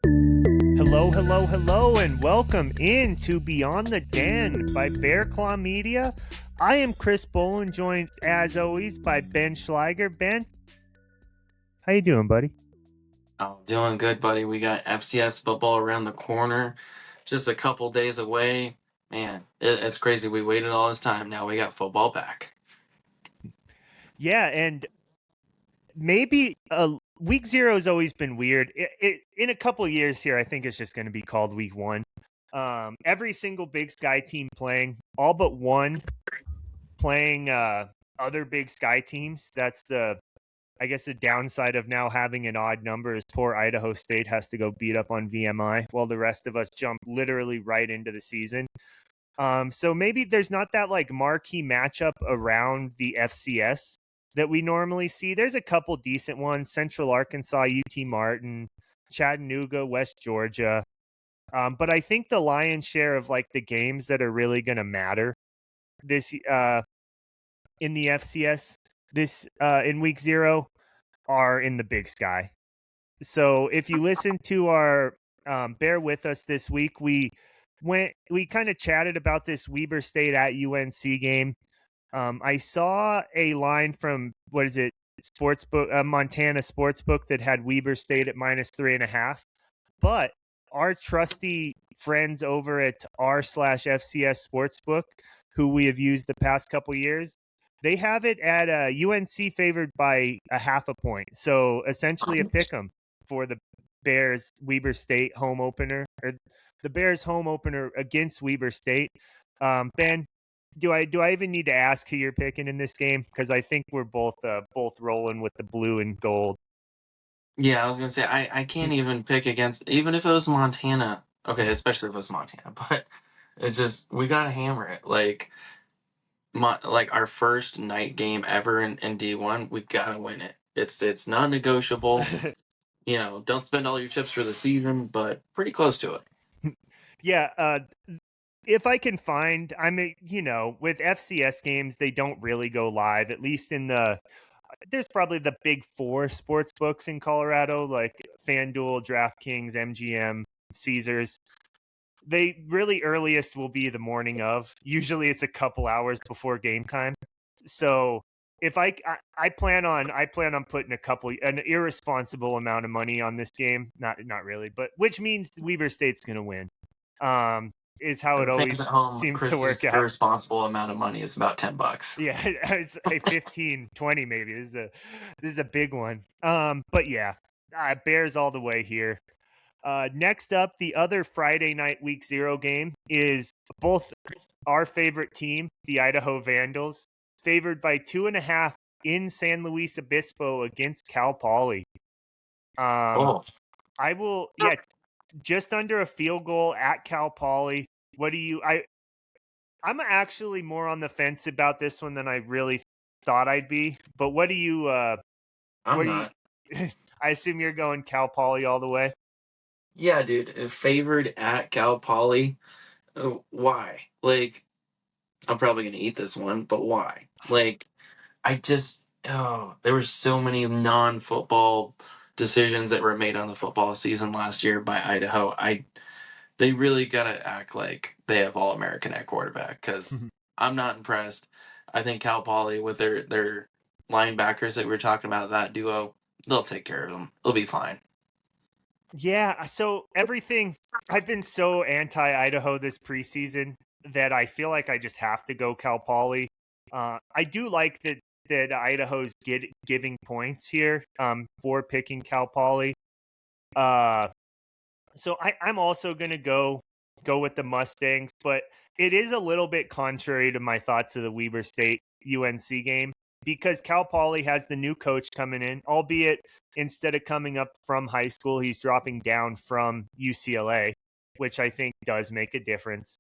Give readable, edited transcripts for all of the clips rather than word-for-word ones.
Hello, hello, hello, and welcome in to Beyond the Den by Bear Claw Media. I am Chris Bolin, joined as always by Ben Schleiger. Ben, how you doing, buddy? Oh, doing good, buddy. We got FCS football around the corner, just a couple days away. Man, it's crazy. We waited all this time. Now we got football back. Yeah, and maybe week zero has always been weird. In a couple years here, I think it's just going to be called week one. Every single Big Sky team playing, all but one playing other Big Sky teams. That's I guess the downside of now having an odd number is poor Idaho State has to go beat up on VMI while the rest of us jump literally right into the season. So maybe there's not that like marquee matchup around the FCS that we normally see. There's a couple decent ones: Central Arkansas, UT Martin, Chattanooga, West Georgia. But I think the lion's share of like the games that are really going to matter this in the FCS this in week zero are in the Big Sky. So if you listen to our bear with us this week, we kind of chatted about this Weber State at UNC game. I saw a line from what is it, sportsbook, Montana Sportsbook, that had Weber State at -3.5, but our trusty friends over at r/FCS Sportsbook, who we have used the past couple years, they have it at UNC favored by a half a point. So essentially a pick 'em for the Bears Weber State home opener, or the Bears home opener against Weber State. Ben, do I even need to ask who you're picking in this game? Because I think we're both rolling with the blue and gold. Yeah, I was gonna say I can't even pick against even if it was Montana. Okay, especially if it was Montana, but it's just we gotta hammer it. Like our first night game ever in D1, we gotta win it. It's non-negotiable. Don't spend all your chips for the season, but pretty close to it. Yeah, if I can find, with FCS games, they don't really go live, at least there's probably the big four sports books in Colorado, like FanDuel, DraftKings, MGM, Caesars. They really earliest will be the morning of. Usually it's a couple hours before game time. So if I plan on putting an irresponsible amount of money on this game. Not really, but which means Weber State's going to win. Is how it Fans always at home, seems to work Chris's out. irresponsible amount of money is about $10. Yeah, it's a 15, 20 maybe. This is a big one. But yeah, Bears all the way here. Next up, the other Friday night week zero game is both our favorite team, the Idaho Vandals, favored by 2.5 in San Luis Obispo against Cal Poly. Oh, I will, yeah, just under a field goal at Cal Poly. What do you? I'm actually more on the fence about this one than I really thought I'd be. But what do you? I'm What do you? not. I assume you're going Cal Poly all the way. Yeah, dude, favored at Cal Poly. Why? Like, I'm probably gonna eat this one, but why? Like, there were so many non-football decisions that were made on the football season last year by Idaho. They really gotta act like they have all American at quarterback because I'm not impressed. I think Cal Poly with their linebackers that we were talking about, that duo, they'll take care of them. It'll be fine. Yeah, so everything, I've been so anti Idaho this preseason that I feel like I just have to go Cal Poly. I do like that Idaho's giving points here for picking Cal Poly. Uh, so I'm also gonna go with the Mustangs, but it is a little bit contrary to my thoughts of the Weber State UNC game because Cal Poly has the new coach coming in, albeit instead of coming up from high school, he's dropping down from UCLA, which I think does make a difference.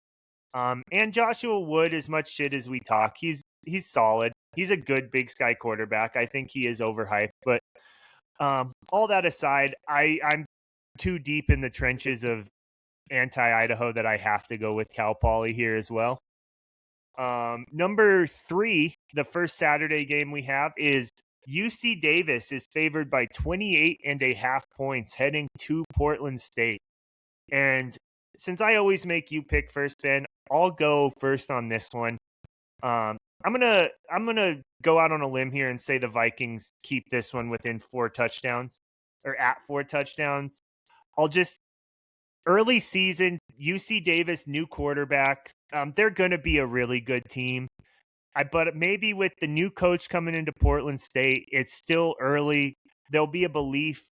And Joshua Wood, as much shit as we talk, he's solid. He's a good Big Sky quarterback. I think he is overhyped, but all that aside, I'm too deep in the trenches of anti-Idaho that I have to go with Cal Poly here as well. Number 3, the first Saturday game we have is UC Davis is favored by 28.5 points heading to Portland State. And since I always make you pick first, Ben, I'll go first on this one. I'm gonna go out on a limb here and say the Vikings keep this one within 4 touchdowns or at 4 touchdowns. I'll just early season UC Davis new quarterback. They're going to be a really good team. But maybe with the new coach coming into Portland State, it's still early. There'll be a belief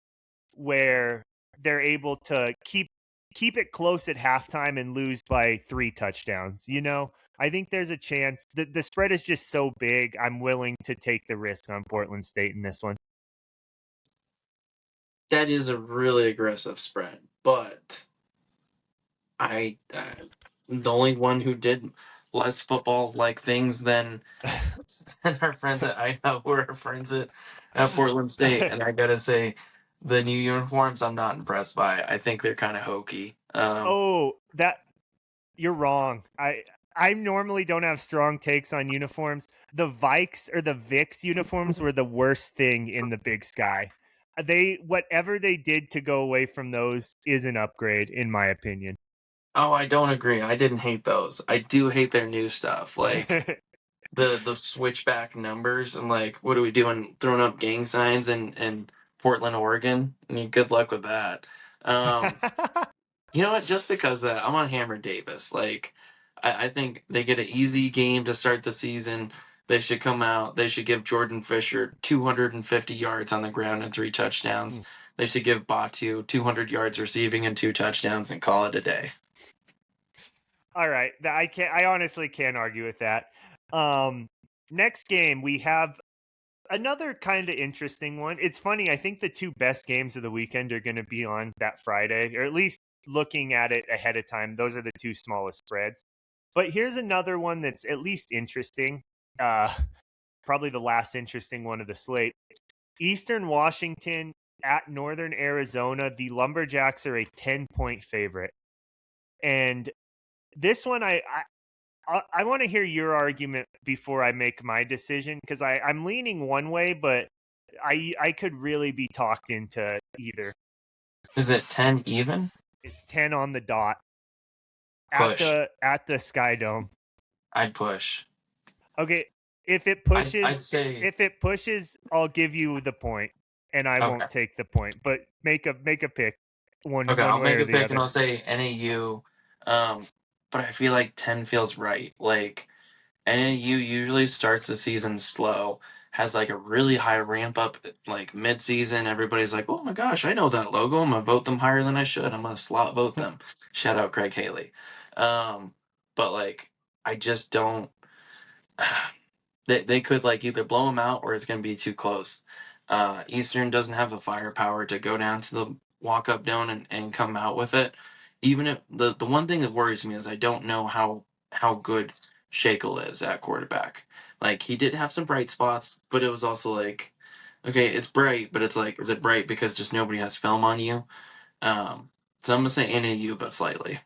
where they're able to keep it close at halftime and lose by 3 touchdowns. I think there's a chance. The spread is just so big. I'm willing to take the risk on Portland State in this one. That is a really aggressive spread, but I'm the only one who did less football like things than our friends at Idaho who are our friends at Portland State, and I gotta say, the new uniforms I'm not impressed by. I think they're kind of hokey. Oh, that you're wrong. I normally don't have strong takes on uniforms. The Vikes or the Vicks uniforms were the worst thing in the Big Sky. Whatever they did to go away from those is an upgrade, in my opinion. Oh, I don't agree. I didn't hate those. I do hate their new stuff, like the switchback numbers. I'm like, what are we doing? Throwing up gang signs in Portland, Oregon? I mean, good luck with that. Um, You know what? Just because of that, I'm on Hammer Davis. Like, I think they get an easy game to start the season. They should come out. They should give Jordan Fisher 250 yards on the ground and 3 touchdowns. They should give Batu 200 yards receiving and 2 touchdowns and call it a day. All right, I honestly can't argue with that. Next game we have another kind of interesting one. It's funny. I think the two best games of the weekend are going to be on that Friday, or at least looking at it ahead of time. Those are the two smallest spreads. But here's another one that's at least interesting. Probably the last interesting one of the slate. Eastern Washington at Northern Arizona. The Lumberjacks are a 10-point favorite. And this one, I want to hear your argument before I make my decision, because I'm leaning one way, but I could really be talked into either. Is it 10 even? It's 10 on the dot Push. at the Sky Dome. I'd push. Okay, if it I'd say I'll give you the point, and I okay. won't take the point. But make a pick. Okay, I'll way make or a the pick other. and I'll say NAU. But I feel like 10 feels right. Like, NAU usually starts the season slow, has like a really high ramp up like mid season. Everybody's like, oh my gosh, I know that logo. I'm gonna vote them higher than I should. I'm gonna slot vote them. Shout out Craig Haley. But like, I just don't. They could like either blow them out or it's gonna be too close. Eastern doesn't have the firepower to go down to the walk up dome and come out with it. Even if the one thing that worries me is I don't know how good Shakel is at quarterback. Like he did have some bright spots, but it was also like, okay, it's bright, but it's like, is it bright because just nobody has film on you? So I'm gonna say NAU, but slightly.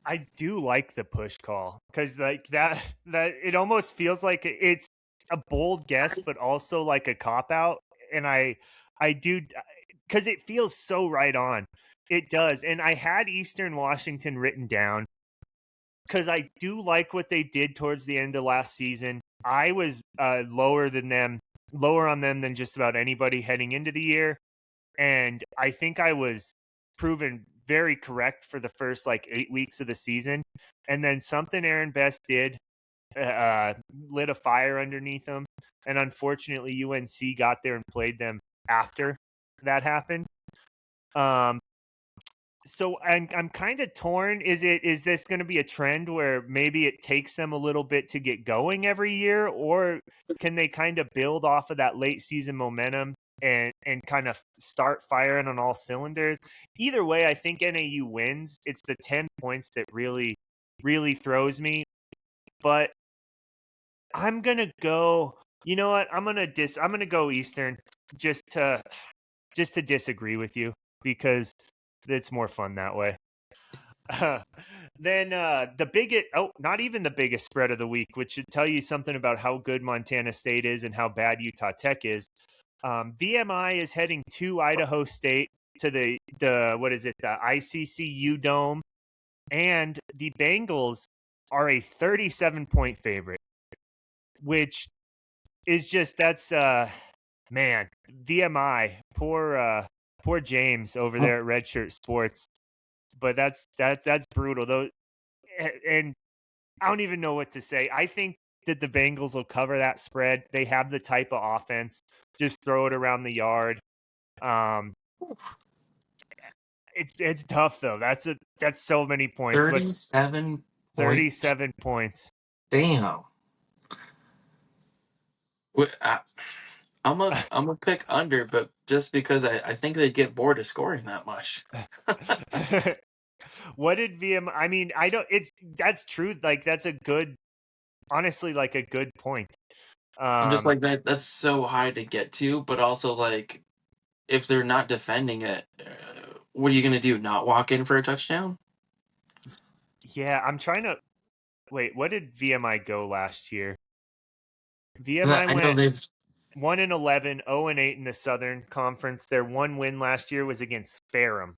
I do like the push call, because like that it almost feels like it's a bold guess, but also like a cop out. And I do, because it feels so right on. It does. And I had Eastern Washington written down because I do like what they did towards the end of last season. I was lower on them than just about anybody heading into the year. And I think I was proven very correct for the first like 8 weeks of the season. And then something Aaron Best did lit a fire underneath them. And unfortunately, UNC got there and played them after that happened. So I'm kind of torn. Is this going to be a trend where maybe it takes them a little bit to get going every year, or can they kind of build off of that late season momentum and kind of start firing on all cylinders? Either way, I think NAU wins. It's the 10 points that really throws me. But I'm going to go, you know what? I'm going to go Eastern just to disagree with you, because it's more fun that way. Then the biggest, not even the biggest spread of the week, which should tell you something about how good Montana State is and how bad Utah Tech is. VMI is heading to Idaho State to the what is it, the ICCU Dome, and the Bengals are a 37-point favorite, which is just man, VMI, poor James over there at Redshirt Sports. But that's brutal though, and I don't even know what to say. I think that the Bengals will cover that spread. They have the type of offense. Just throw it around the yard. It's tough though. That's so many points. 37 37 points? Damn. I'm a pick under, but just because I think they get bored of scoring that much. What did VM? I mean, I don't. That's true. Like that's a good, honestly, like a good point. I'm just like that. That's so high to get to, but also like if they're not defending it, what are you gonna do? Not walk in for a touchdown? Yeah, I'm trying to wait. What did VMI go last year? 'Cause VMI I know went they've 1-11, 0-8 in the Southern Conference. Their one win last year was against Ferrum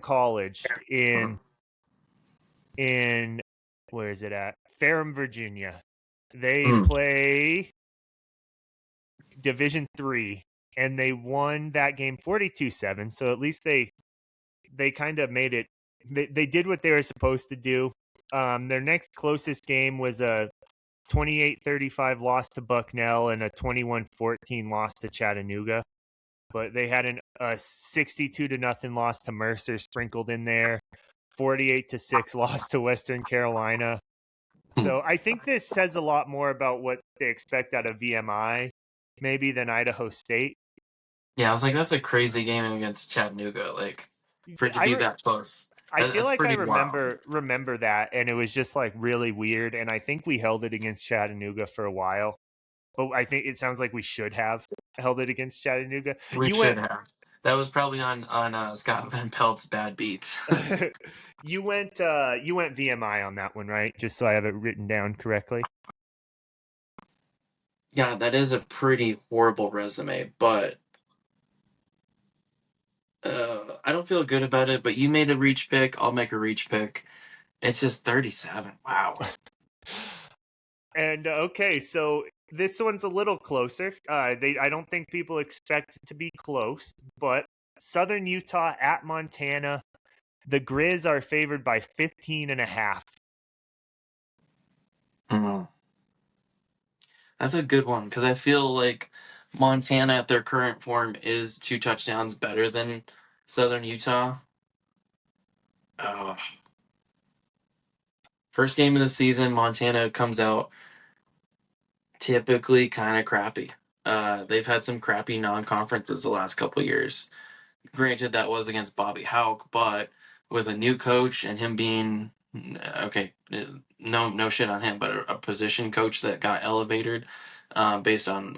College in where is it at? Ferrum, Virginia. They play Division 3 and they won that game 42-7. So at least they kind of made it. They did what they were supposed to do. Their next closest game was a 28-35 loss to Bucknell and a 21-14 loss to Chattanooga. But they had a 62-0 loss to Mercer sprinkled in there, 48-6 loss to Western Carolina. So I think this says a lot more about what they expect out of VMI, maybe, than Idaho State. Yeah, I was like, that's a crazy game against Chattanooga. Like for it to be that close, I feel that's like I pretty wild. remember that, and it was just like really weird. And I think we held it against Chattanooga for a while, but I think it sounds like we should have held it against Chattanooga. We You should went, have. That was probably on Scott Van Pelt's bad beats. you went VMI on that one, right? Just so I have it written down correctly. Yeah, that is a pretty horrible resume, but I don't feel good about it. But you made a reach pick. I'll make a reach pick. It's just 37. Wow. And okay, so this one's a little closer. I don't think people expect it to be close, but Southern Utah at Montana. The Grizz are favored by 15.5. That's a good one because I feel like Montana at their current form is 2 touchdowns better than Southern Utah. Uh, First game of the season, Montana comes out typically kind of crappy. They've had some crappy non-conferences the last couple of years. Granted, that was against Bobby Hauck, but with a new coach and him being okay, no shit on him, but a position coach that got elevated based on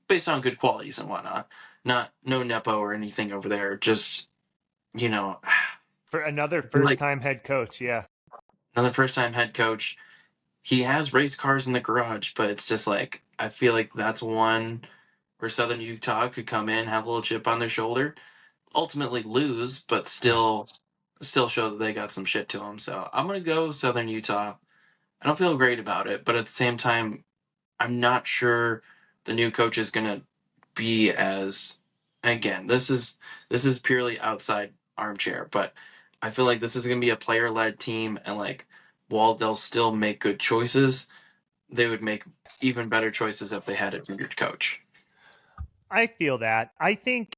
based on good qualities and whatnot. Not no nepo or anything over there. Just you know, For another like first-time head coach, yeah. another first-time head coach. He has race cars in the garage, but it's just like I feel like that's one where Southern Utah could come in, have a little chip on their shoulder, ultimately lose, but still show that they got some shit to them. So I'm gonna go Southern Utah. I don't feel great about it, but at the same time, I'm not sure the new coach is gonna be as. Again, this is purely outside armchair, but I feel like this is gonna be a player led team, and like while they'll still make good choices, they would make even better choices if they had a tenured coach. I feel that. I think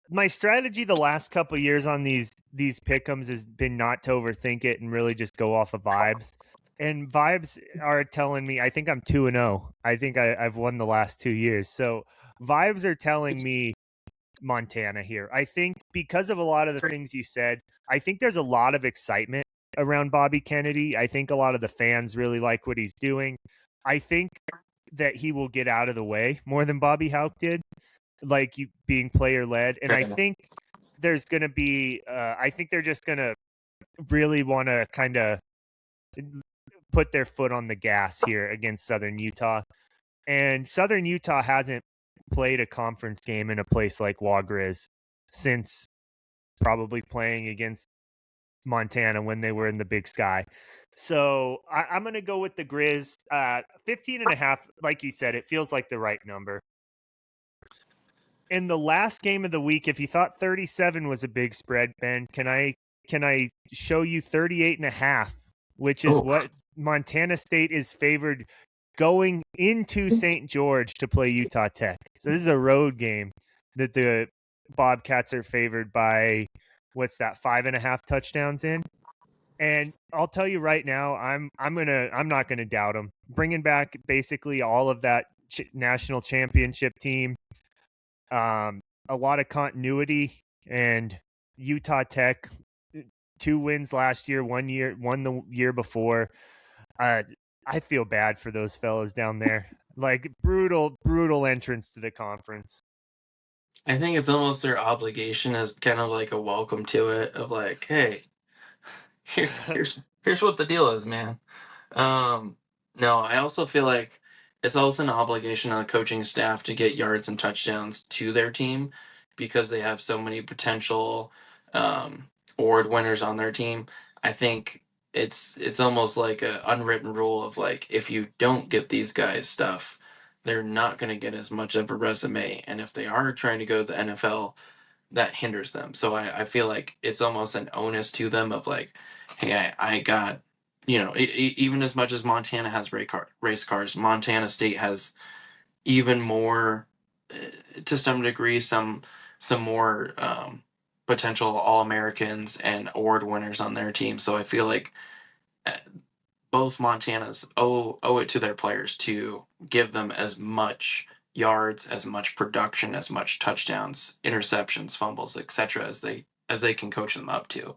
my strategy the last couple of years on these pick'ems has been not to overthink it and really just go off of vibes. And vibes are telling me I think I'm 2-0. I think I've won the last 2 years. So vibes are telling me Montana here. I think because of a lot of the things you said, I think there's a lot of excitement around Bobby Kennedy. I think a lot of the fans really like what he's doing. I think that he will get out of the way more than Bobby Hauck did, like being player led. And Fair I enough. think there's going to be, I think they're just going to really want to kind of put their foot on the gas here against Southern Utah. And Southern Utah hasn't played a conference game in a place like Wagriz since probably playing against Montana when they were in the Big Sky. So I'm going to go with the Grizz. 15 and a half, like you said, it feels like the right number. In the last game of the week, if you thought 37 was a big spread, Ben, can I show you 38 and a half, which is what Montana State is favored going into St. George to play Utah Tech. So this is a road game that the Bobcats are favored by, what's that, 5.5 touchdowns in. And I'll tell you right now, I'm not gonna doubt them. Bringing back basically all of that national championship team, a lot of continuity, and Utah Tech, 2 wins last year, one the year before. I feel bad for those fellas down there. Like brutal entrance to the conference. I think it's almost their obligation as kind of like a welcome to it of like, hey, here's what the deal is, man. No, I also feel like it's also an obligation on the coaching staff to get yards and touchdowns to their team because they have so many potential award winners on their team. I think it's almost like an unwritten rule of like if you don't get these guys stuff, they're not going to get as much of a resume, and if they are trying to go to the NFL, that hinders them. So I feel like it's almost an onus to them of like, hey, I got, even as much as Montana has race cars, Montana State has even more, to some degree, some more potential All Americans and award winners on their team. So I feel like uh, both Montanas owe it to their players to give them as much yards, as much production, as much touchdowns, interceptions, fumbles, etc. as they can coach them up to,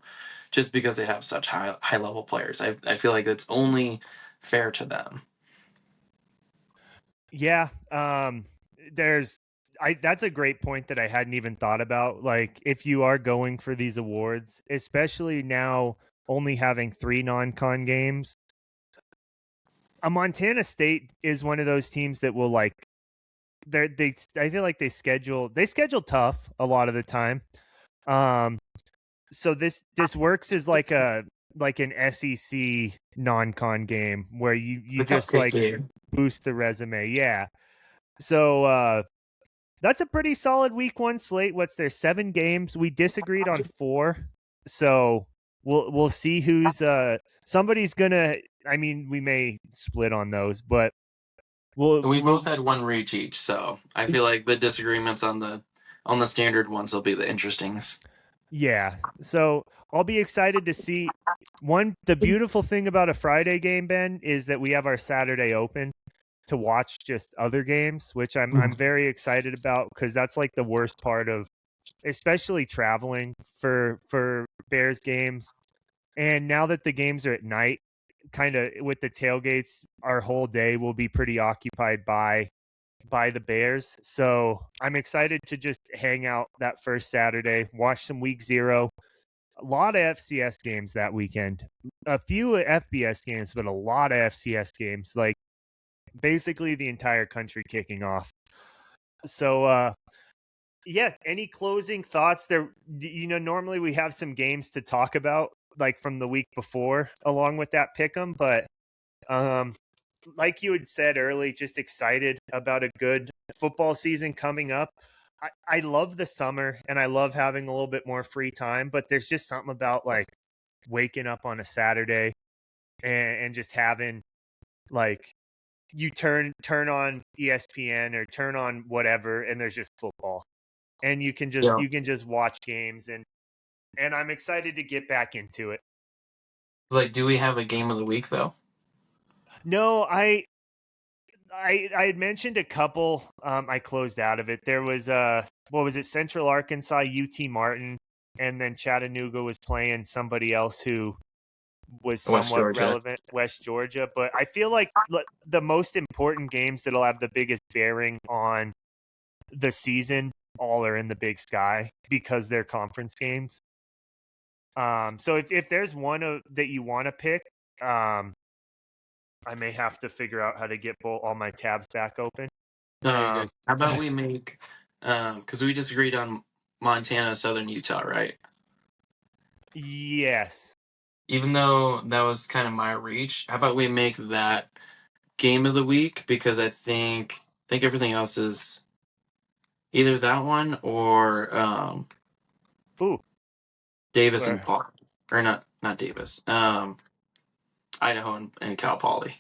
just because they have such high level players. I feel like it's only fair to them. Yeah, that's a great point that I hadn't even thought about. Like, if you are going for these awards, especially now only having 3 non-con games, a Montana State is one of those teams that will like I feel like they schedule tough a lot of the time. So this works as like an SEC non-con game where you The just cupcake like game. boost the resume. Yeah. So that's a pretty solid week 1 slate. What's there, 7 games? We disagreed on 4. So we'll see who's somebody's gonna, I mean, we may split on those, but We we'll both had one reach each, so I feel like the disagreements on the standard ones will be the interestings. yeah. So I'll be excited to see. The beautiful thing about a Friday game, Ben, is that we have our Saturday open to watch just other games, which I'm very excited about, because that's like the worst part of especially traveling for Bears games. And now that the games are at night, kind of with the tailgates, our whole day will be pretty occupied by the Bears. So I'm excited to just hang out that first Saturday, watch some week 0. A lot of FCS games that weekend. A few FBS games, but a lot of FCS games. Like basically the entire country kicking off. So yeah, any closing thoughts there? Normally we have some games to talk about like from the week before along with that pick 'em, but like you had said early, just excited about a good football season coming up. I love the summer and I love having a little bit more free time, but there's just something about like waking up on a Saturday and just having like you turn on ESPN or turn on whatever and there's just football. And you can just watch games, and I'm excited to get back into it. Like, do we have a game of the week though? No, I had mentioned a couple. I closed out of it. There was what was it? Central Arkansas, UT Martin, and then Chattanooga was playing somebody else who was West somewhat Georgia. relevant, West Georgia. But I feel like the most important games that'll have the biggest bearing on the season all are in the Big Sky because they're conference games. So if there's one that you want to pick, I may have to figure out how to get all my tabs back open. No, you're good. How about we make, because we just agreed on Montana, Southern Utah, right? Yes. Even though that was kind of my reach, how about we make that game of the week? Because I think everything else is either that one or Ooh. Davis and Where? Paul, or not Davis, Idaho and Cal Poly.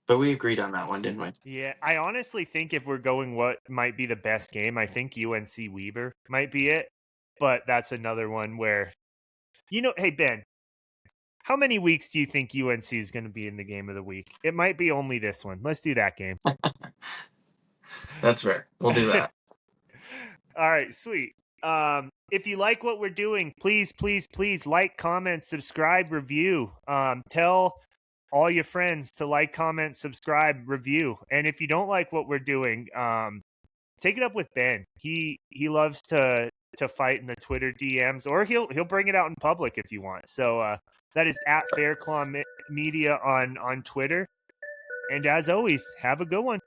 But we agreed on that one, didn't we? Yeah, I honestly think if we're going what might be the best game, I think UNC Weber might be it. But that's another one where, hey, Ben, how many weeks do you think UNC is going to be in the game of the week? It might be only this one. Let's do that game. That's fair. We'll do that. All right, sweet. If you like what we're doing, please like, comment, subscribe, review. Tell all your friends to like, comment, subscribe, review. And if you don't like what we're doing, take it up with Ben. He loves to fight in the Twitter DMs, or he'll bring it out in public if you want. So that is at Fairclaw Media on Twitter. And as always, have a good one.